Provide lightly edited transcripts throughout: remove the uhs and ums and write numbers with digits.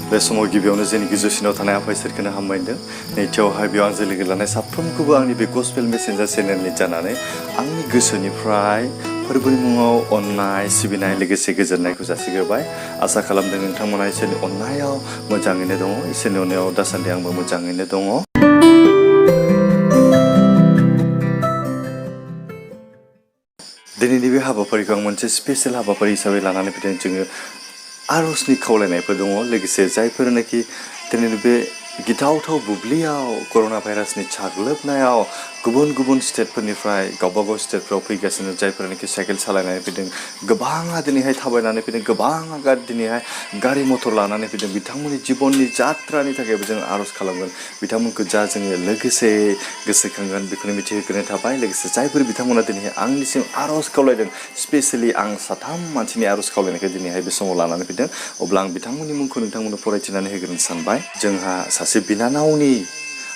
बे समाव गिबियावनो जोंनि गोजौसिनाव थानाय आफा इसोरखौनो हामबायदों। नैथियावहाय बेयाव आंजों लोगो लानाय साफ्रोमखौबो आंनि बे गस्पेल मेसेन्जार चेनेलनि जानानै आंनि गोसोनिफ्राय फोरबोनि मुङाव अननाय सिबिनाय लोगोसे गोजोननायखौ जासिग्रोबाय। आसा खालामदों नोंथांमोना इसोरनि अननायाव मोजाङैनो दङ। इसोरनि अननायाव दासान्दि आंबो मोजाङैनो दङ। दिनैनि बे हाबाफारिखौ आं मोनसे स्पेशेल हाबाफारि हिसाबै लानानै फैदों। जोङो आरजनि खावलायनायफोर दङ, लोगोसे जायफोरनाखि दिनैनि बे गिथावथाव बुब्लियाव कर'ना भाइरासनि साग्लोबनायाव गुबुन गुबुन स्टेटफोरनिफ्राय गावबागाव स्टेटफ्राव फैगासिनो, जायफोरनाखि साइकेल सालायनानै फैदों, गोबाङा दिनैहाय थाबायनानै फैदों, गोबाङा दिनैहाय गारि मथर लानानै फैदों। बिथांमोननि जिबननि जात्रानि थाखायबो जों आरज खालामगोन। बिथांमोनखौ जा जोङो लोगोसे गोसोखांगोन बेखौनो मिथिहोग्रोनाय थाबाय। लोगोसे जायफोर बिथांमोना दिनैहाय आंनिसिम आरज खावलायदों, स्पेसियेलि आं साथाम मानसिनि आरज खावलायनायखौ दिनैहाय बे समाव लानानै फैदों। अब्ला आं बिथांमोननि मुंखौ नोंथांमोननो फरायथिनानै होग्रोनो सानबाय। जोंहा सासे बिनानावनि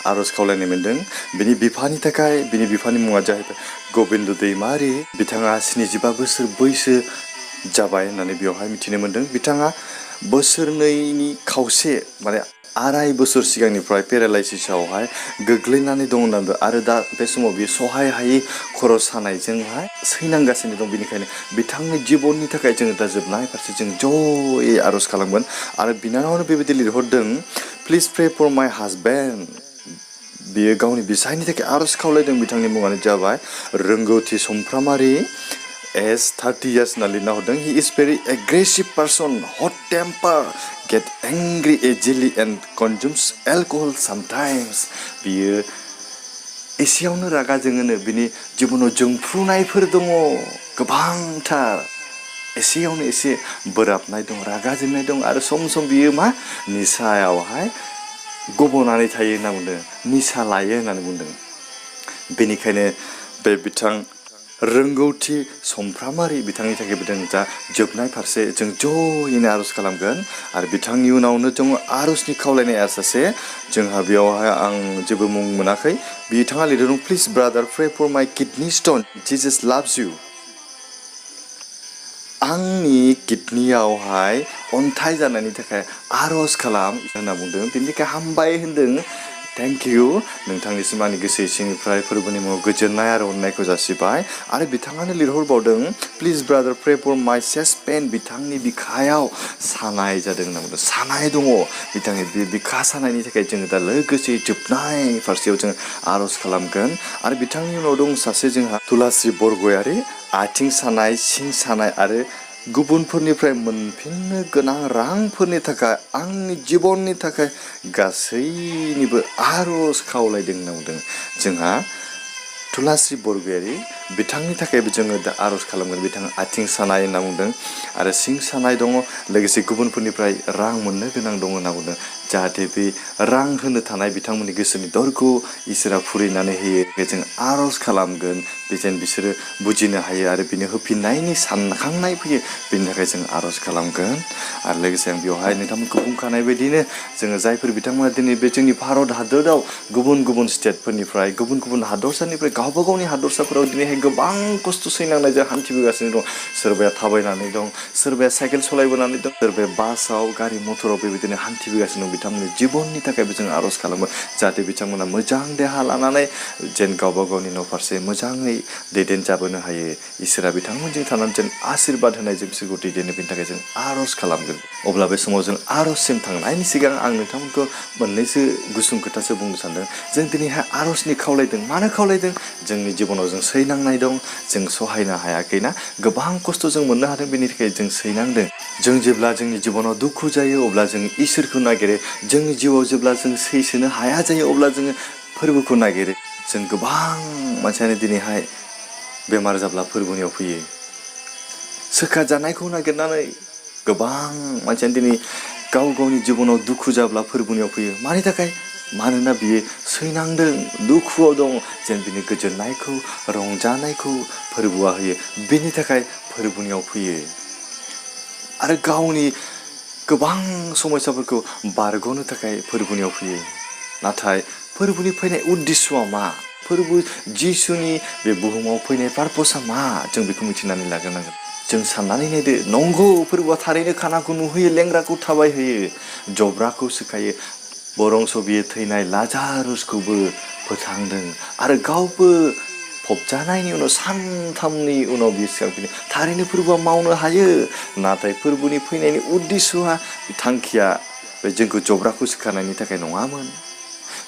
आरज खावलायनाय मोनदों। बिनि बिफानि थाखाय, बिनि बिफानि मुङा जाहैबाय गबिन्द दैमारि। बिथाङा 75 बोसोर बैसो जाबाय होननानै बेवहाय मिथिनो मोन्दों। बिथाङा बोसोरनैनि खावसे माने 2.5 बोसोर सिगांनिफ्राय पेरालाइसिसआवहाय गोग्लैनानै दं होननानै, आरो दा बे समाव बियो सहाय हायै खर' सानायजोंहाय सैनांगासिनो दं। बेनिखायनो बिथांनि जिबननि थाखाय जोङो दा जोबनाय फारसे जों ज'यै आरज खालामगोन। आरो बिनानावनो बेबायदि लिरहरदों, प्लिज प्रे फर माय हासबेन्ड। बियो गावनि बिसायनि थाखाय आरज खावलायदों। बिथांनि मुङानो जाबाय रोंगौथि समफ्रामारि, एज 30 years होनना लिरना हरदों। He is very aggressive person, hot temper, get angry easily and consumes alcohol sometimes. बियो एसेयावनो रागा जोङोनो, बिनि जिबनाव जोंफ्रुनायफोर दङ गोबांथार। एसेयावनो एसे बोराबनाय दं, रागा जोंनाय दं, आरो सम सम बियो निसायावहाय गब'नानै थायो होनना बुंदों, निसा लायो होननानै बुंदों। बेनिखायनो बे बिथां रोंगौथि समफ्रामारि बिथांनि थाखायबो जों दा जोबनाय फारसे जों ज'यैनो आरज खालामगोन। आरो बिथांनि उनावनो दङ आरजनि खावलायनाया सासे, जोंहा बेयावहाय आं जेबो मुं मोनाखै। बिथाङा लिरदों, प्लिज ब्रादार प्रे फर माय किडनि स्टन, जिजास लाभ्स इउ। आंनि किडनियावहाय अन्थाइ जानायनि थाखाय आरज खालाम होनना बुंदों। बेनि थाखाय हामबाय होनदों। Thank you. नोंथांनिसिम आंनि गोसो सिंनिफ्राय फोरबोनि मुङाव गोजोननाय आरो अननायखौ जासिबाय। आरो बिथाङानो लिरहरबावदों, प्लिज ब्रादार प्रे फर माय चेस्ट पेन। बिथांनि बिखायाव सानाय जादों होनना बुंदों, सानाय दङ बिथांनि बे बिखा सानायनि थाखाय जोङो दा लोगोसे जोबनाय फारसेयाव जों आरज खालामगोन। आरो बिथांनि उनाव दं सासे जोंहा तुलास्रि बरगयारि, आथिं सानाय, सिं सानाय आरो गुबुनफोरनिफ्राय मोनफिननो गोनां रांफोरनि थाखाय आंनि जिबननि थाखाय गासैनिबो आरज खावलायदों होनना बुंदों। जोंहा तुलास्रि बरगयारि, बिथांनि थाखायबो जोङो दा आरज खालामगोन। बिथाङा आथिं सानाय होनना बुंदों आरो सिं सानाय दङ, लोगोसे गुबुनफोरनिफ्राय रां मोननो गोनां दङ होनना बुंदों। जाहाथे बे रां होनो थानाय बिथांमोननि गोसोनि दरखौ इसोरा फुरिनानै होयो, बे जों आरज खालामगोन। बेजों बिसोरो बुजिनो हायो आरो बिनो होफिननायनि सानखांनाय फैयो, बेनि थाखाय जों आरज खालामगोन। आरो लोगोसे आं बेवहाय नोंथांमोनखौ बुंखानाय बायदिनो जोङो जायफोर बिथांमोना दिनै बे जोंनि भारत हादराव गुबुन गुबुन स्टेटफोरनिफ्राय, गुबुन गुबुन हादरसानिफ्राय गावबा गावनि हादरसाफोराव दिनैहाय गोबां खस्थ' सैनांनायजों हान्थिबोगासिनो दं। सोरबाया थाबायनानै दं, सोरबाया साइकेल सालायबोनानै दं, सोरबाया बासाव, गारि मथराव बेबायदिनो हान्थिबोगासिनो दं। बिथांमोननि जिबननि थाखायबो जों आरज खालामो, जाहाथे बिथांमोना मोजां देहा लानानै जेन गावबा गावनि न' फारसे मोजाङै दैदेनजाबोनो हायो। इसोरा बिथांमोनजों थानानै जेन आशीर्बाद होनायजों बिसोरखौ दैदेनो, बेनि थाखाय जों आरज खालामगोन। अब्ला बे समाव जों आरजसिम थांनायनि सिगां आं नोंथांमोनखौ मोननैसो गुसुं खोथासो बुंनो सानदों। जों दिनैहाय आरजनि खावलायदों, मानो खावलायदों? जोंनि जिबनाव जों सैनांनाय दं, जों सहायनो हायाखैना, गोबां खस्थ' जों मोननो हादों, बेनि थाखाय जों सैनांदों। जों जेब्ला जोंनि जिबनाव दुखु जायो अब्ला जों इसोरखौ नागिरो। जोंनि जिउआव जेब्ला जों सैसोनो हाया जायो अब्ला जोङो फोरबोखौ नागिरो। जों गोबां मानसियानो दिनैहाय बेमार जाब्ला फोरबोनियाव फैयो। सोखाजानायखौ नागिरनानै गोबां मानसियानो दिनै गाव गावनि जिबनाव दुखु जाब्ला फोरबोनियाव फैयो। मानि थाखाय? मानोना बियो सैनांदों, दुखुआव दं, जेन बिनि गोजोननायखौ, रंजानायखौ फोरबोआ होयो, बेनि थाखाय फोरबोनियाव फैयो। आरो गावनि गोबां समस्याफोरखौ बारग'नो थाखाय फोरबोनियाव फैयो। नाथाय फोरबोनि फैनाय उद्देश्यआ मा? फोरबो जिसुनि बे बुहुमाव फैनाय पारपसआ मा? जों बेखौ मिथिनानै लाग्रोनांगोन। जों साननानै नायदो नंगौ फोरबोआ थारैनो खानाखौ नुहोयो लेंग्राखौ थाबायहोयो जब्राखौ सोखायो बरंस बियो थैनाय लाजारुसखौबो फोथांदों आरो गावबो फबजानायनि उनाव सानथामनि उनाव बियो सिखारफिनो थारैनो फोरबोआ मावनो हायो नाथाय फोरबोनि फैनायनि उद्देश्यआ थांखिया बे जोंखौ जब्राखौ सोखानायनि थाखाय नङामोन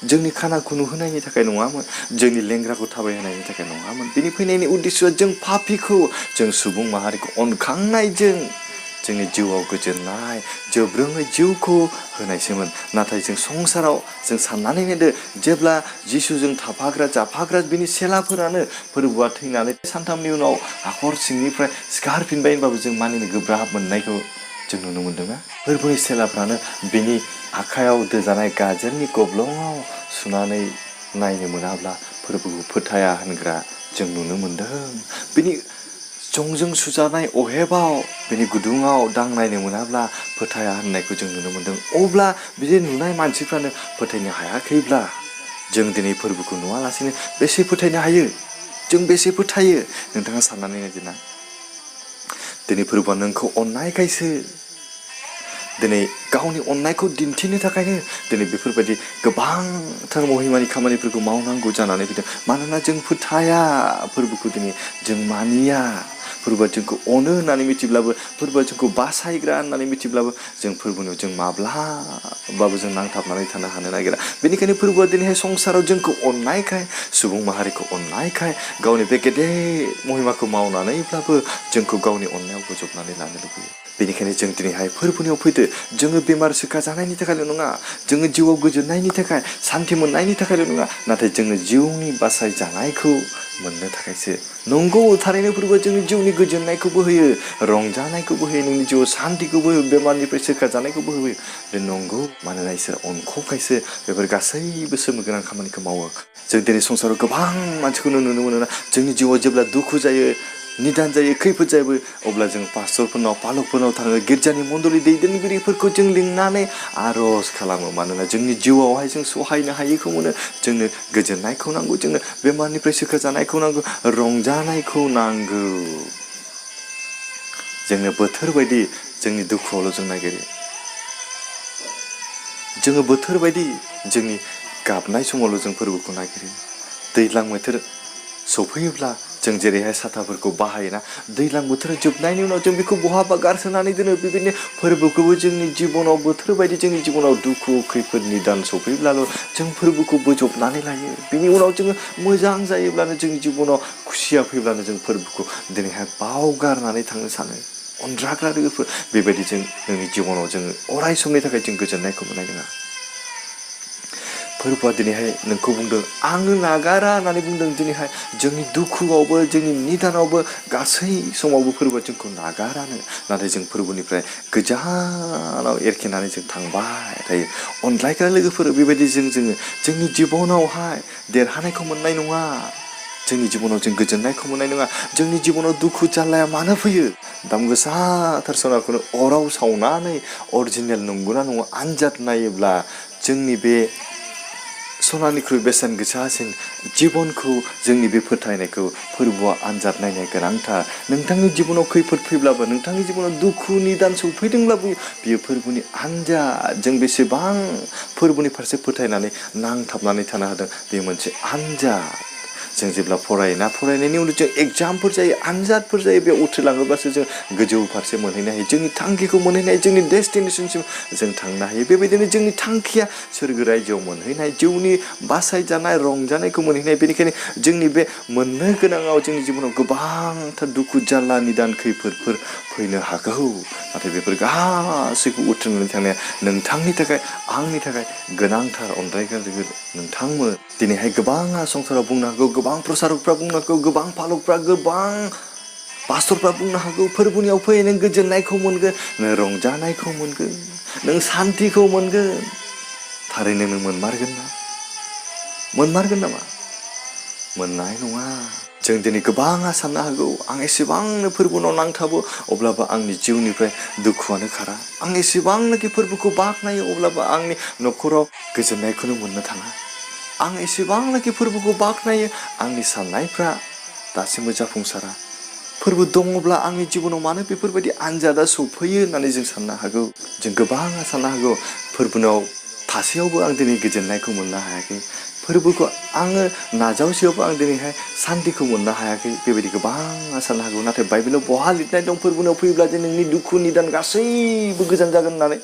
जोंनि खानाखौ नुहोनायनि थाखाय नङामोन जोंनि लेंग्राखौ थाबायहोनायनि थाखाय नङामोन बिनि फैनायनि उद्देश्यआ जों पापिखौ जों सुबुं माहारिखौ अनखांनायजों जोंनि जिउआव गोजोननाय जोब्रोङै जिउखौ होनायसोमोन नाथाय जों संसाराव जों साननानै नायदो जेब्ला जिसुजों थाफाग्रा जाफाग्रा बिनि सेलाफोरानो फोरबोआ थैनानै सानथामनि उनाव हाखर सिंनिफ्राय सिखारफिनबाय होनबाबो जों मानिनो गोब्राब मोननायखौ जों नुनो मोनदोंना फोरबोनि सेलाफ्रानो बिनि आखायाव दोजानाय गाजोलनि गब्लङाव सुनानै नायनो मोनाब्ला फोरबोखौ फोथाया होनग्रा जों नुनो मोनदों बिनि जंजों सुजानाय अहेबाव बिनि गुदुङाव दांनायनो मोनाब्ला फोथाया होननायखौ जों नुनो मोनदों अब्ला बिदि नुनाय मानसिफ्रानो फोथायनो हायाखैब्ला जों दिनै फोरबोखौ नुवालासिनो बेसे फोथायनो हायो जों बेसे फोथायो नोंथाङा साननानै नायदोना दिनै फोरबोआ नोंखौ अननायखायसो दिनै गावनि अननायखौ दिन्थिनो थाखायनो दिनै बेफोरबायदि गोबांथार महिमानि खामानिफोरखौ मावनांगौ जानानै फैदों मानोना जों फोथाया फोरबोखौ दिनै जों मानिया फोरबोआ जोंखौ अनो होननानै मिथिब्लाबो फोरबोआ जोंखौ बासायग्रा होननानै मिथिब्लाबो जों फोरबोनियाव जों माब्लाबाबो जों नांथाबनानै थानो हानो नागिरा बेनिखायनो फोरबोआ दिनैहाय संसाराव जोंखौ अननायखाय सुबुं माहारिखौ अननायखाय गावनि बे गेदेर महिमाखौ मावनानैब्लाबो जोंखौ गावनि अननायाव बोजबनानै लानो लुबैयो बेनिखायनो जों दिनैहाय फोरबोनियाव फैदो जोङो बेमार सोखा जानायनि थाखायल' नङा जोङो जिउआव गोजोननायनि थाखाय सान्थि मोननायनि थाखायल' नङा नाथाय जोङो जिउनि बासायजानायखौ मोननो थाखायसो नंगौ थारैनो फोरबोआ जोंनि जिउनि गोजोननायखौबो होयो रंजानायखौबो होयो नोंनि जिउआव सान्थिखौबो होयो बेमारनिफ्राय सोखा जानायखौबो होयो बे नंगौ मानोना इसोर अनख'खायसो बेफोर गासैबो सोमो गोनां खामानिखौ मावो जों दिनै संसाराव गोबां मानसिखौनो नुनो मोनोना जोंनि जिउआव जेब्ला दुखु जायो निदान जायो खैफोद जायो अब्ला जों पास्टरफोरनाव पालकफोरनाव थाङो गिर्जानि मण्डलि दैदेनगिरिफोरखौ जों लिंनानै आर'ज खालामो मानोना जोंनि जिउआवहाय जों सहायनो हायैखौ मोनो जोंनो गोजोननायखौ नांगौ जोंनो बेमारनिफ्राय सोखा जानायखौ नांगौ रंजानायखौ नांगौ जोंनो बोथोर बायदि जोंनि दुखुआवल' जों नागिरो जोङो बोथोर बायदि जोंनि गाबनाय समावल' जों फोरबोखौ नागिरो दैज्लां बोथोर सफैयोब्ला जों जेरैहाय साथाफोरखौ बाहायोना दैज्लां बोथोर जोबनायनि उनाव जों बेखौ बहाबा गारसोनानै दोनो बेबायदिनो फोरबोखौबो जोंनि जिबनाव बोथोर बायदि जोंनि जिबनाव दुखु खैफोद निदान सफैब्लाल' जों फोरबोखौ बोजबनानै लायो बिनि उनाव जोङो मोजां जायोब्लानो जोंनि जिबनाव खुसिया फैब्लानो जों फोरबोखौ दिनैहाय बावगारनानै थांनो सानो अनद्राग्रा लोगोफोर बेबायदि जों नोंनि जिबनाव जोङो अराय समनि थाखाय जों गोजोननायखौ मोननाय नङा फोरबोआ दिनैहाय नोंखौ बुंदों आङो नागारा होननानै बुंदों दिनैहाय जोंनि दुखुआवबो जोंनि निदानावबो गासै समावबो फोरबोआ जोंखौ नागारानो नाथाय जों फोरबोनिफ्राय गोजानाव एरखेनानै जों थांबाय थायो अनलायग्रा लोगोफोर बेबायदि जोङो जोंनि जिबनावहाय देरहानायखौ मोननाय नङा जोंनि जिबनाव जों गोजोननायखौ मोननाय नङा जोंनि जिबनाव दुखु जारलाया मानो फैयो दाम गोसाथार सनाखौनो अराव सावनानै अरिजिनेल नंगौना नङा आनजाद नायोब्ला जोंनि बे सनानिख्रुइ बेसेन गोसासिन जिबनखौ जोंनि बे फोथायनायखौ फोरबोआ आनजाद नायनाया गोनांथार नोंथांनि जिबनाव खैफोद फैब्लाबो नोंथांनि जिबनाव दुखु निदान सौफैदोंब्लाबो बियो फोरबोनि आनजाद जों बेसेबां फोरबोनि फारसे फोथायनानै नांथाबनानै थानो हादों बे मोनसे आनजाद जों जेब्ला फरायोना फरायनायनि उनाव जों एग्जामफोर जायो आनजादफोर जायो बेयाव उथ्रिलाङोब्लासो जों गोजौ फारसे मोनहैनो हायो जोंनि थांखिखौ मोनहैनो हायो जोंनि डेस्टिनेसनसिम जों थांनो हायो बेबायदिनो जोंनि थांखिया सोरगो रायजोआव मोनहैनाय जिउनि बासायजानाय रंजानायखौ मोनहैनाय बेनिखायनो जोंनि बे मोननो गोनाङाव जोंनि जिबनाव गोबांथार दुखु जारला निदान खैफोदफोर फैनो हागौ नाथाय बेफोर गासैखौ उथ्रिनानै थांनाया नोंथांनि थाखाय आंनि थाखाय गोनांथार अनलायग्रा लोगो नोंथांमोन दिनैहाय गोबाङा संसाराव बुंनो हागौ गोबां प्रसारकफ्रा बुंनो हागौ गोबां पालकफ्रा गोबां पास्टरफ्रा बुंनो हागौ फोरबोनियाव फै नों गोजोननायखौ मोनगोन नों रंजानायखौ मोनगोन नों सान्थिखौ मोनगोन थारैनो नों मोनमारगोन नामा मोननाय नङा जों दिनै गोबाङा साननो हागौ आं एसेबांनो फोरबोनाव नांथाबो अब्लाबो आंनि जिउनिफ्राय दुखुआनो खारा आं एसेबांनोखि फोरबोखौ बाख्नायो अब्लाबो आंनि न'खराव गोजोननायखौनो मोननो थाङा आं एसेबांनोखि फोरबोखौ बाख्नायो आंनि साननायफ्रा दासिमबो जाफुंसारा फोरबो दङब्ला आंनि जिबनाव मानो बेफोरबायदि आनजादा सफैयो होननानै जों साननो हागौ। जों गोबाङा साननो हागौ फोरबोनाव थासेयावबो आं दिनै गोजोननायखौ मोननो हायाखै। फोरबोखौ आङो नाजावसेयावबो आं दिनैहाय सान्तिखौ मोननो हायाखै। बेबायदि गोबाङा साननो हागौ। नाथाय बाइबेलाव बहा लिरनाय दं फोरबोनाव फैयोब्ला जे नोंनि दुखु निदान गासैबो गोजान जागोन होननानै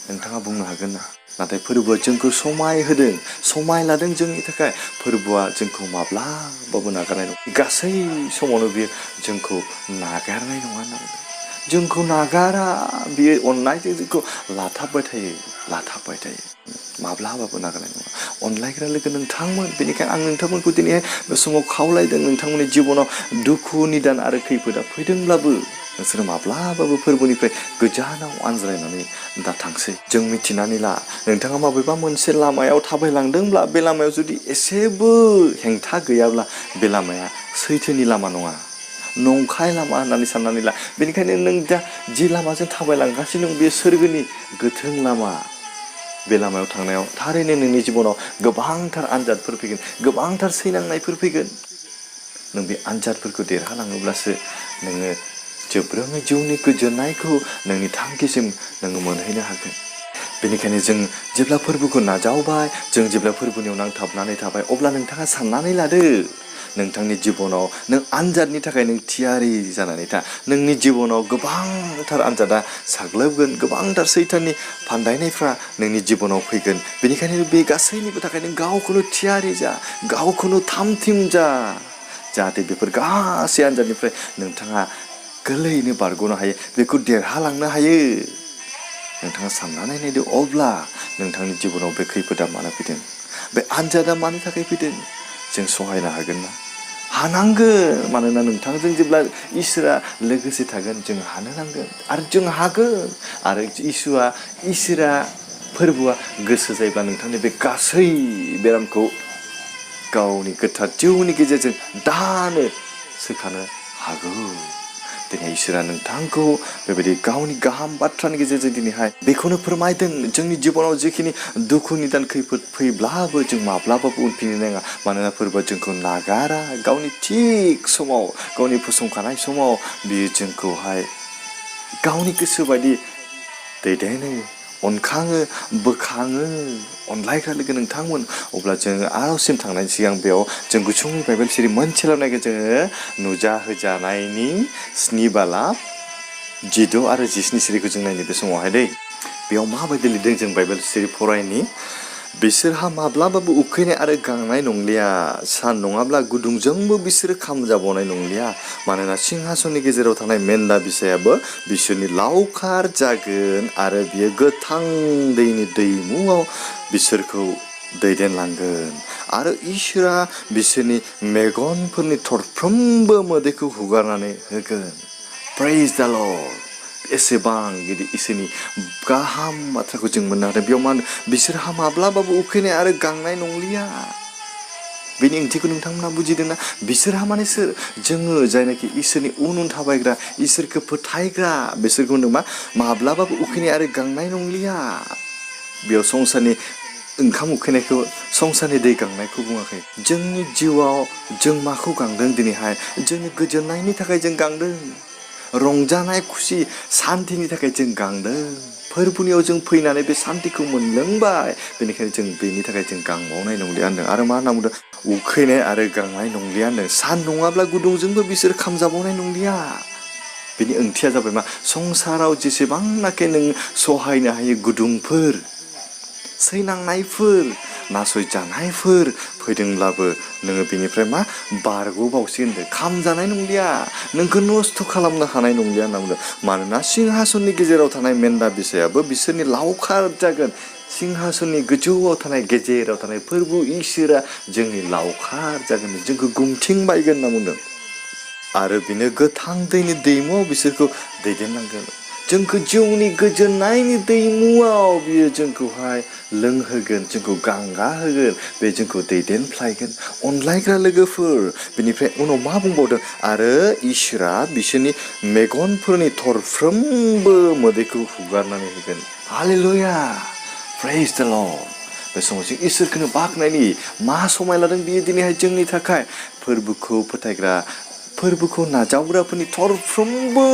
नोंथाङा बुंनो हागोन ना? नाथाय फोरबोआ जोंखौ समाय होदों, समाय लादों जोंनि थाखाय। फोरबोआ जोंखौ माब्लाबाबो नागारनाय नङा। गासै समावनो बियो जोंखौ नागारनाय नङा होनना बुंदों। जोंखौ नागारा, बियो अननायजों जोंखौ लाथाबबाय थायो, लाथाबबाय थायो। माब्लाबाबो नागारनाय नङा। अनलायग्रा लोगो नोंथांमोन, बेनिखायनो आं नोंथांमोनखौ दिनैहाय बे समाव खावलायदों, नोंथांमोननि जिबनाव दुखु निदान आरो खैफोदा फैदोंब्लाबो नोंसोरो माब्लाबाबो फोरबोनिफ्राय गोजानाव आनज्रायनानै दा थांसै। जों मिथिनानै ला, नोंथाङा माबेबा मोनसे लामायाव थाबायलांदोंब्ला बे लामायाव जुदि एसेबो हेंथा गैयाब्ला बे लामाया सैथोनि लामा नङा, नंखाय लामा होननानै साननानै ला। बेनिखायनो नों दा जि लामाजों थाबायलांगासिनो दं, बे सोरगोनि गोथों लामा। बे लामायाव थांनायाव थारैनो नोंनि जिबनाव गोबांथार आनजादफोर फैगोन, गोबांथार सैनांनायफोर फैगोन। नों बे आनजादफोरखौ देरहालाङोब्लासो नोङो जोबोरै जिउनि गोजोननायखौ नोंनि थांखिसिम नोङो मोनहैनो हागोन। बेनिखायनो जों जेब्ला फोरबोखौ नाजावबाय, जों जेब्ला फोरबोनियाव नांथाबनानै थाबाय, अब्ला नोंथाङा साननानै लादो, नोंथांनि जिबनाव नों आनजादनि थाखाय नों थियारि जानानै था। नोंनि जिबनाव गोबांथार आनजादा साग्लोबगोन, गोबांथार सैताननि फान्दायनायफ्रा नोंनि जिबनाव फैगोन। बेनिखायनो बे गासैनिबो थाखाय नों गावखौनो थियारि जा, गावखौनो थामथिम जा, जाहाथे बेफोर गासै आनजादनिफ्राय नोंथाङा गोरलैयैनो बारग'नो हायो, बेखौ देरहालांनो हायो। नोंथाङा साननानै नायदो, अब्ला नोंथांनि जिबनाव बे खैफोदा मानो फैदों, बे आनजादा मानि थाखाय फैदों, जों सहायनो हागोन ना? हानांगोन। मानोना नोंथांजों जेब्ला इसोरा लोगोसे थागोन, जों हानो नांगोन आरो जों हागोन। आरो इसोरा फोरबोआ गोसो जायोब्ला नोंथांनि बे गासै बेरामखौ गावनि गोथार जिउनि गेजेरजों दानो सोखानो हागौ। दिनै इसोरा नोंथांखौ बेबायदि गावनि गाहाम बाथ्रानि गेजेरजों दिनैहाय बेखौनो फोरमायदों, जोंनि जिबनाव जिखिनि दुखु निदान खैफोद फैब्लाबो जों माब्लाबाबो उनफिननो नाङा। मानोना फोरबोआ जोंखौ नागारा। गावनि थिग समाव, गावनि फसंखानाय समाव बियो जोंखौहाय गावनि गोसो बायदि दैदेनो, अनखाङो, बोखाङो। अनलायग्रा लोगो नोंथांमोन, अब्ला जोङो आरजसिम थांनायनि सिगां बेयाव जों गुसुङै बाइबेल सिरि मोनसेल' नायगोन। जोङो नुजाहोजानायनि 7 बालाब 6 आरो 10 सिरिखौ जों नायनो बे समावहाय दै। बेयाव माबायदि लिरदों जों बाइबेल सिरि फरायनि। बिसोरहा माब्लाबाबो उखैनाय आरो गांनाय नंलिया, सान नङाब्ला गुदुंजोंबो बिसोरो खामजाबावनाय नंलिया। मानोना सिंहासननि गेजेराव थानाय मेन्दा बिसायाबो बिसोरनि लावखार जागोन आरो बियो गोथां दैनि दैमुआव बिसोरखौ दैदेनलांगोन। आरो इसोरा बिसोरनि मेगनफोरनि थरफ्रोमबो मोदैखौ हुगारनानै होगोन। प्रेइज द लर्ड। एसेबां गिदिर इसोरनि गाहाम बाथ्राखौ जों मोननो हादों। बेयाव मा होनो, बिसोरहा माब्लाबाबो उखैनाय आरो गांनाय नंलिया। बेनि ओंथिखौ नोंथांमोना बुजिदोंना? बिसोरहा माने सोर? जोङो जायनाखि इसोरनि उन उन थाबायग्रा, इसोरखौ फोथायग्रा, बिसोरखौ होनदों मा? माब्लाबाबो उखैनाय आरो गांनाय नंलिया। बेयाव संसारनि ओंखाम उखैनायखौ, संसारनि दै गांनायखौ बुङाखै। जोंनि जिउआव जों माखौ गांदों दिनैहाय? जोंनि गोजोननायनि थाखाय जों गांदों, रंजानाय खुसि सान्थिनि थाखाय जों गांदों। फोरबोनियाव जों फैनानै बे सान्थिखौ मोनलोंबाय, बेनिखायनो जों बेनि थाखाय जों गांबावनाय नंलिया होनदों। आरो मा होनना बुंदों? उखैनाय आरो गांनाय नंलिया होनदों। सान नङाब्ला गुदुंजोंबो बिसोर खामजाबावनाय नंलिया। बेनि ओंथिया जाबाय मा? संसाराव जेसेबांनाखि नों सहायनो हायो गुदुंफोर, सैनांनायफोर, नासयजानायफोर फैदोंब्लाबो नोङो बेनिफ्राय मा? बारग'बावसिगोन होनदों। खामजानाय नंलिया, नोंखौ नस्थ' खालामनो हानाय नंलिया होनना बुंदों। मानोना सिंहासननि गेजेराव थानाय मेन्दा बिसायाबो बिसोरनि लावखार जागोन। सिंहासननि गोजौआव थानाय, गेजेराव थानाय फोरबो इसोरा जोंनि लावखार जागोन, जोंखौ गुंथिं बायगोन होनना बुंदों। आरो बिनो गोथां दैनि दैमुआव बिसोरखौ दैदेनलांगोन। जोंखौ जिउनि गोजोननायनि दैमुआव बियो जोंखौहाय लोंहोगोन, जोंखौ गांगा होगोन, बे जोंखौ दैदेनफ्लायगोन। अनलायग्रा लोगोफोर, बेनिफ्राय उनाव मा बुंबावदों? आरो इसोरा बिसोरनि मेगनफोरनि थरफ्रोमबो मोदैखौ हुगारनानै होगोन। हालेलुया, प्रेइज द लर्ड। बे समाव जों इसोरखौनो बाख्नायनि मा समाय लादों बियो दिनैहाय जोंनि थाखाय। फोरबोखौ फोथायग्रा, फोरबोखौ नाजावग्राफोरनि थरफ्रोमबो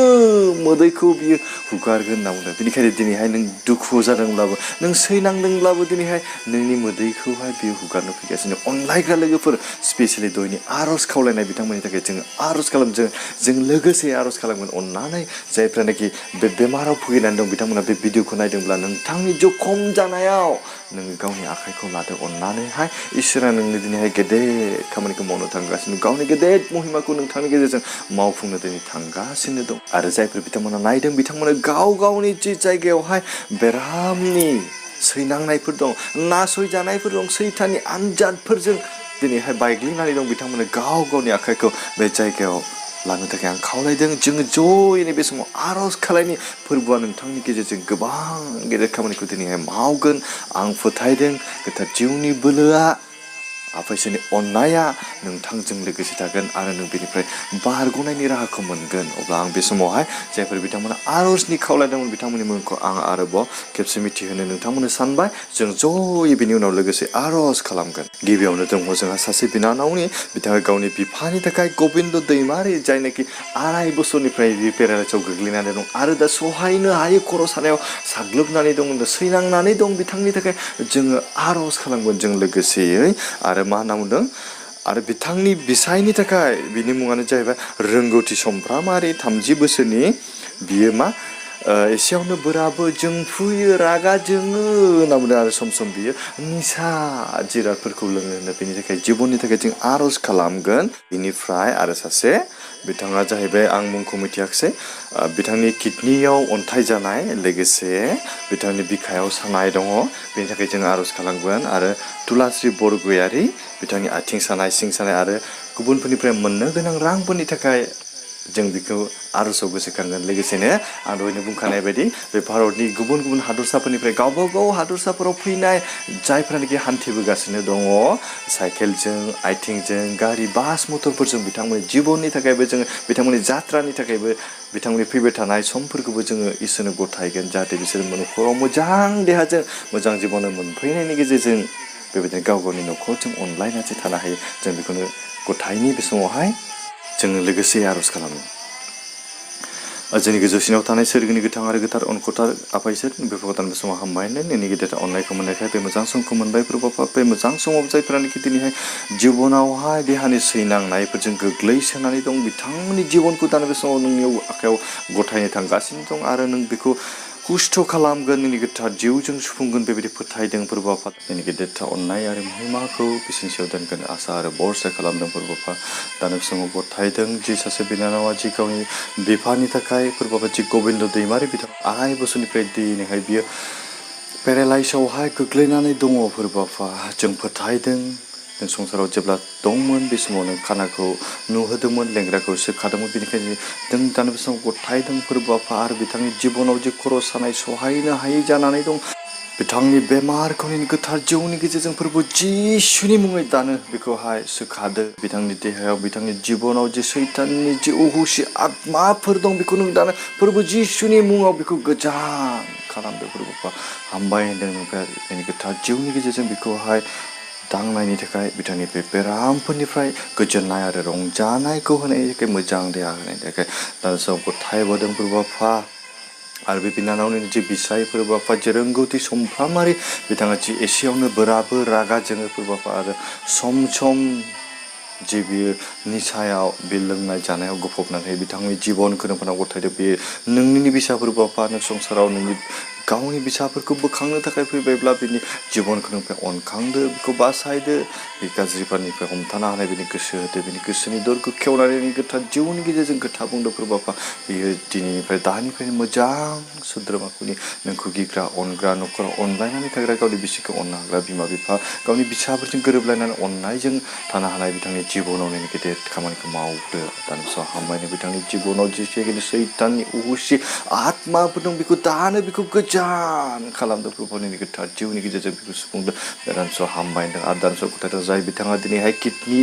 मोदैखौ बियो हुगारगोन होनना बुंदों। बेनिखायनो दिनैहाय नों दुखु जादोंब्लाबो नों सैनांदोंब्लाबो दिनैहाय नोंनि मोदैखौहाय बियो हुगारनो फैगासिनो। अनलायग्रा लोगोफोर स्पेसियेलि दहायनि आर'ज खावलायनाय बिथांमोननि थाखाय जोङो आर'ज खालामजों जों लोगोसे आर'ज खालामगोन। अननानै जायफ्रानाखि बे बेमाराव भुगिनानै दं बिथांमोना बे भिडिअखौ नायदोंब्ला नोंथांनि जखम जानायाव नोङो गावनि आखाइखौ लादो। अननानैहाय इसोरा नोंनो दिनैहाय गेदेर खामानिखौ मावनो थांगासिनो, गावनि गेदेर महिमाखौ नोंथांनि गेजेरजों मावफुंनो दिनै थांगासिनो दं। आरो जायफोर बिथांमोना नायदों बिथांमोना गाव गावनि जि जायगायावहाय बेरामनि सैनांनायफोर दं, नासयजानायफोर दं, सैताननि आनजादफोरजों दिनैहाय बायग्लिनानै दं, बिथांमोना गाव गावनि आखाइखौ बे जायगायाव लानो थाखाय आं खावलायदों। जोङो ज'यैनो बे समाव आर'ज खालायनि फोरबोआ नोंथांनि गेजेरजों गोबां गेदेर खामानिखौ दिनैहाय मावगोन आं फोथायदों। गोथार जिउनि बोलोआ आफा इसोरनि अननाया नोंथांजों लोगोसे थागोन आरो नों बेनिफ्राय बारग'नायनि राहाखौ मोनगोन। अब्ला आं बे समावहाय जायफोर बिथांमोना आर'जनि खावलायदोंमोन बिथांमोननि मुंखौ आं आरोबाव खेबसे मिथिहोनो नोंथांमोननो सानबाय। जों ज'यै बेनि उनाव लोगोसे आर'ज खालामगोन। गिबियावनो दङ जोंहा सासे बिनानावनि, बिथाङा गावनि बिफानि थाखाय गबिन्द दैमारि, जायनाखि 2.5 बोसोरनिफ्राय बे पेरालाइसआव गोग्लैनानै दं आरो दा सहायनो हायै खर' सानायाव साग्लोबनानै दं, सैनांनानै दं। बिथांनि थाखाय जोङो आर'ज खालामगोन जों लोगोसेयै। आरो मा होनना बुंदों, आरो बिथांनि बिसायनि थाखाय, बिनि मुङानो जाहैबाय रोंगौथि समफ्रामारि, 30 बोसोरनि। बियो मा एसेयावनो बोराबो, जोंफुयो, रागा जोङो होनना बुंदों आरो सम सम बियो निसा जिरादफोरखौ लोङो होनो। बेनि थाखाय जिबननि थाखाय जों आर'ज खालामगोन। बिनिफ्राय आरो सासे बिथाङा जाहैबाय, आं मुंखौ मिथियाखिसै, बिथांनि किडनियाव अन्थाइ जानाय, लोगोसे बिथांनि बिखायाव सानाय दङ, बेनि थाखाय जों आर'ज खालामगोन। आरो तुलास्रि बरगयारि, बिथांनि आथिं सानाय, सिं सानाय आरो गुबुनफोरनिफ्राय मोननो गोनां रांफोरनि थाखाय जों बेखौ आर'जआव गोसोखांगोन। लोगोसेनो आं दहायनो बुंखानाय बायदि बे भारतनि गुबुन गुबुन हादरसाफोरनिफ्राय गावबा गाव हादरसाफोराव फैनाय जायफ्रानोखि हान्थिबोगासिनो दङ साइकेलजों, आथिंजों, गारि, बास, मटरफोरजों, बिथांमोननि जिबननि थाखायबो जोङो, बिथांमोननि जात्रानि थाखायबो, बिथांमोननि फैबाय थानाय समफोरखौबो जोङो इसोरनो गथायगोन, जाहाथे बिसोर न'खराव मोजां देहाजों मोजां जिबन मोनफैनायनि गेजेरजों बेबायदिनो गाव गावनि न'खरजों अनलायनानै थानो हायो। जों बेखौनो गथायनि बे समावहाय जोङो लोगोसे आर'ज खालामो। जोंनि गोजौसिनाव थानाय सोरगिनि गोथां आरो गोथार अनख'थार आफा इसोर, बेफोरखौ गोदान बे समाव हामबायनो नोंनि गेदेर अननायखौ मोननायखाय बे मोजां समखौ मोनबाय प्रभु। बे मोजां समाव जायफ्रानोखि दिनैहाय जिबनावहाय देहानि सैनांनायफोरजों गोग्लैसोनानै दं, बिथांमोननि जिबनखौ दानो बे समाव नोंनि आखायाव गथायनो थांगासिनो दं आरो नों बेखौ हुस्थ' खालामगोन, नोंनि गोथार जिउजों सुफुंगोन बेबायदि फोथायदों प्रभु आफा। नोंनि गेदेरथार अननाय आरो महिमाखौ बिसोरनि सायाव दोनगोन आसा आरो भरसा खालामदों प्रभु आफा। दानो बे समाव गथायदों जि सासे बिनानावा जि गावनि बिफानि थाखाय प्रभु आफा, जि गबिन्द दैमारि, बिथां 2.5 बोसोरनिफ्राय दिनैहाय बियो पेरालाइसआवहाय गोग्लैनानै दङ प्रभु आफा। जों फोथायदों नों संसाराव जेब्ला दंमोन बे समाव नों खानाखौ नुहोदोंमोन, लेंग्राखौ सोखादोंमोन, बेनिखायनो जों दानो बे समाव गथायदों प्रभु आफा। आरो बिथांनि जिबनाव जि खर' सानाय सहायनो हायै जानानै दं, बिथांनि बेमारखौ नोंनि गोथार जिउनि गेजेरजों प्रभु जिसुनि मुङै दानो बेखौहाय सोखादो। बिथांनि देहायाव, बिथांनि जिबनाव जि सैताननि जि अहुसि आत्माफोर दं बेखौ नों दानो प्रभु जिसुनि मुङाव बेखौ गोजान खालामदो प्रभु आफा। हामबाय होनदों नोंखौ बेनि गोथार जिउनि गेजेरजों बेखौहाय दांनायनि थाखाय, बिथांनि बे बेरामफोरनिफ्राय गोजोननाय आरो रंजानायखौ होनायनि थाखाय, मोजां देहा होनायनि थाखाय दा समाव गथायबोदों प्रभु आफा। आरो बे बिनानावनि जि बिसाय प्रभु आफा, जि रोंगौथि समफ्रामारि, बिथाङा जि एसेयावनो बोराबो, रागा जोङो प्रभु आफा, आरो सम सम जि बियो निसायाव, बे लोंनाय जानायाव गफबनानै बिथांनि जिबनखौ नोंफोरनाव गथायदो। बे नोंनि बिसा प्रभु आफा, नों संसाराव नोंनि गावनि बिसाफोरखौ बोखांनो थाखाय फैबायब्ला बिनि जिबनखौ नोंनिफ्राय अनखांदो, बेखौ बासायदो, बे गाज्रिफोरनिफ्राय हमथानो हानाय बिनि गोसो होदो, बिनि गोसोनि दरखौ खेवनानै नोंनि गोथार जिउनि गेजेरजों खोथा बुंदो प्रभु आफा। बियो दिनैनिफ्राय दानिफ्रायनो मोजां सोद्रोमाफोरनि नोंखौ गिग्रा, अनग्रा, न'खराव अनलायनानै थाग्रा, गावनि बिसिखौ अननो हाग्रा बिमा बिफा, गावनि बिसाफोरजों गोरोबलायनानै अननायजों थानो हानाय बिथांनि जिबनाव नोंनि गेदेर खामानिखौ मावदो। दानि समाव हामबायनो बिथांनि जिबनाव जेसेखि सैताननि अहुसि आत्माफोर दं बेखौ दानो, बेखौ गोजान खालामदो प्रभु। नोंनि गोथार जिउनि गेजेरजों बेखौ सुफुंदो। दानि समाव हामबाय होनदों आरो दानि समाव गथायदों जाय बिथाङा दिनैहाय किडनि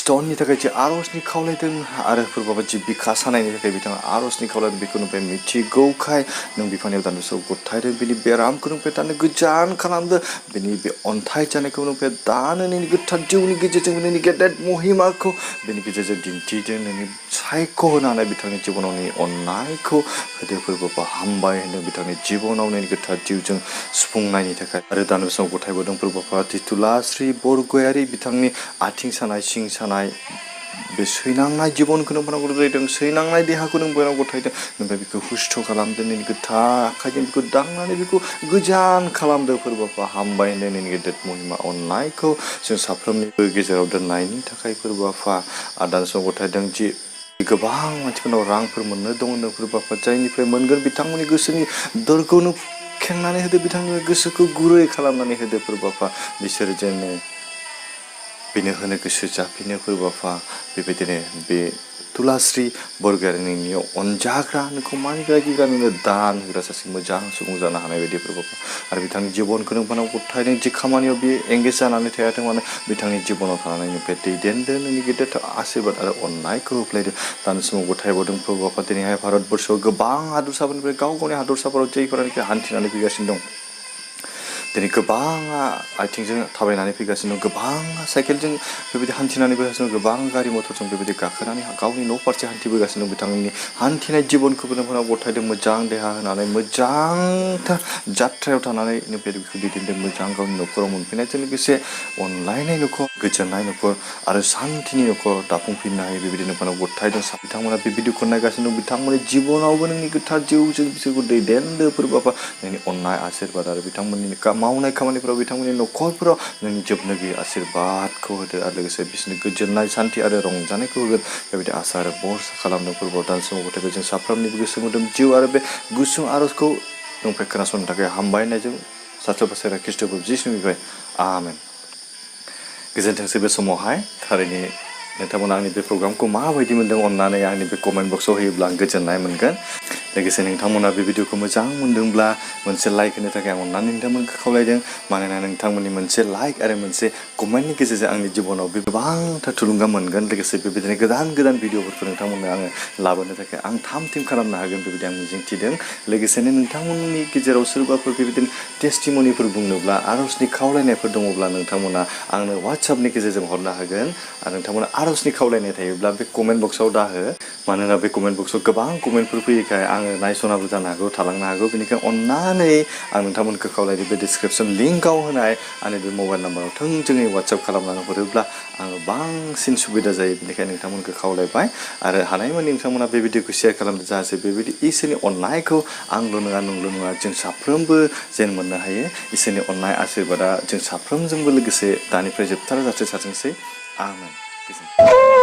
स्टननि थाखाय जे आर'जनि खावलायदों आरो फोरबाबा जि बिखा सानायनि थाखाय बिथाङा आर'जनि खावलायदों बेखौ नोंनिफ्राय मिथिगौखाय नों बिफानियाव दान्दिसेयाव गथायदों बिनि बेरामखौ नोंनिफ्राय दानो गोजान खालामदो बिनि बे अन्थाइ जानायखौ नोंनिफ्राय दानो नोंनि गोथार जिउनि गेजेरजों नोंनि गेदेर महिमाखौ बेनि गेजेरजों दिन्थिदों नोंनि सायख' होनो हानाय बिथांनि जिबनाव नोंनि अननायखौ होदो फोरबोखौ हामबाय होनदों बिथांनि जिबनाव नोंनि गोथार जिउजों सुफुंनायनि थाखाय आरो दान्दिसेयाव गथायबोदों फोरबोफा तितुलास्रि बरगयारि बिथांनि आथिं सानाय सिं सानाय बे सैनांनाय जिबनखौ नों फोराव गथायदों सैनांनाय देहाखौ नों फोराव गथायदों नोंफ्राय बेखौ हुस्थ' खालामदों नोंनि गोथार आखाइजों बेखौ दांनानै बेखौ गोजान खालामदों फोरबोफा हामबाय होनदों नोंनि गेदेर महिमा अननायखौ जों साफ्रोमनिबो गेजेराव दोननायनि थाखाय फोरबोफा दान्दिसेयाव गथायदों जि गोबां मानसिफोरनाव रांफोर मोननो दङ नों फोरबोफा जायनिफ्राय मोनगोन बिथांमोननि गोसोनि दरखौ नों खेंनानै होदो बिथांनि गोसोखौ गुरै खालामनानै होदो फोरबोफा बिसोर जेन बेनो होनो गोसो जाफिनो फोरबोफा बेबायदिनो बे तुलास्रि बरगयारिनि अनजाग्रा नोंखौ मानिग्रा गिग्रा नोंनो दान होग्रा सासे मोजां सुबुं जानो हानाय बायदि फोरबोफा आरो बिथांनि जिबनखौ नोंफोरनाव गथायदों जि खामानियाव बे एंगेज जानानै थायाथों मानो बिथांनि जिबनाव थानानै नोंनिफ्राय दैदेनदो नोंनि गेदेर आशीर्बाद आरो अननायखौ होफ्लायदो दानि समाव गथायबावदों फोरबोफा दिनैहाय भारतबर्षआव गोबां हादरसाफोरनिफ्राय गाव गावनि हादरसाफोराव जायफोरानोखि हान्थिनानै फैगासिनो दं दिनै गोबाङा आथिंजों थाबायनानै फैगासिनो दं गोबाङा साइकेलजों बेबायदि हान्थिनानै फैगासिनो दं गोबां गारि मथरजों बेबायदि गाखोनानै गावनि न' फारसे हान्थिबोगासिनो दं बिथांनि हान्थिनाय जिबनखौबो नोंफोरनाव गथायदों मोजां देहा होनानै मोजांथार जात्रायाव थानानै नोंनिफ्राय बेखौ दैदेनदों मोजां गावनि न'खराव मोनफैनायजों लोगोसे अनलायनाय न'खर गोजोननाय न'खर आरो सान्थिनि न'खर दाफुंफिननो हायो बेबायदि नोंफोरनाव गथायदों बिथांमोना बे भिडिअखौ नायगासिनो दं बिथांमोननि जिबनावबो नोंनि गोथार जिउजों बिसोरखौ दैदेनदो फोरबोफा नोंनि अननाय आशीर्बाद आरो बिथांमोननि मावनाय खामानिफोराव बिथांमोननि न'खरफोराव नोंनि जोबनो गैयै आशीर्बादखौ होदो आरो लोगोसे बिसोरनि गोजोननाय सान्थि आरो रंजानायखौ होगोन बेबायदि आसा आरो बरसा खालामदों फोरबोआव दान समाव गथायबाय जों साफ्रोमनिबो गोसो मोदोम जिउ आरो बे गुसुं आर'जखौ नोंनिफ्राय खोनासंनो थाखाय हामबाय होननायजों साथ्र बासायरा ख्रिस्ट'फोर जिसुनिफ्राय आमेन गोजोन्थोंसै बे समावहाय थारैनो नोंथांमोना आंनि बे प्रग्रामखौ माबायदि मोन्दों अननानै आंनि बे कमेन्ट बक्सआव होयोब्ला आं गोजोननाय मोनगोन लोगोसे नोंथांमोना बे भिडिअखौ मोजां मोनदोंब्ला मोनसे लाइक होनो थाखाय आं अननानै नोंथांमोनखौ खावलायदों मानोना नोंथांमोननि मोनसे लाइक आरो मोनसे कमेन्टनि गेजेरजों आंनि जिबनाव बे गोबांथार थुलुंगा मोनगोन लोगोसे बेबायदिनो गोदान गोदान भिडिअफोरखौ नोंथांमोननो आङो लाबोनो थाखाय आं थाम थिम खालामनो हागोन बेबायदि आं मिजिंथिदों लोगोसेनो नोंथांमोननि गेजेराव सोरबाफोर बेबायदिनो टेस्टिमनिफोर बुंनोब्ला आर'जनि खावलायनायफोर दङब्ला नोंथांमोना आंनो वाट्सएपनि गेजेरजों हरनो हागोन आरो नोंथांमोना आर'जनि खावलायनाय थायोब्ला बे कमेन्ट बक्सआव दाहो मानोना बे कमेन्ट बक्सआव गोबां कमेन्टफोर फैयोखाय आङो नायसनाबो जानो हागौ थालांनो हागौ बेनिखायनो अननानै आं नोंथांमोनखौ खावलायदों बे डिसक्रिपसन लिंकआव होनाय आंनि बे मबाइल नाम्बाराव थोंजोङै वाट्सएप खालामनानै हरोब्ला आङो बांसिन सुबिदा जायो बेनिखायनो नोंथांमोनखौ खावलायबाय आरो हानायमानि नोंथांमोना बे भिडिअखौ शेयार खालामदो जाहाथे बेबायदि इसोरनि अननायखौ आंल' नङा नोंल' नङा जों साफ्रोमबो जेन मोननो हायो इसोरनि अननाय आशीर्बादा जों साफ्रोमजोंबो लोगोसे दानिफ्राय जोबथार जाथों सारथोंसै आमेन गोजोन्थों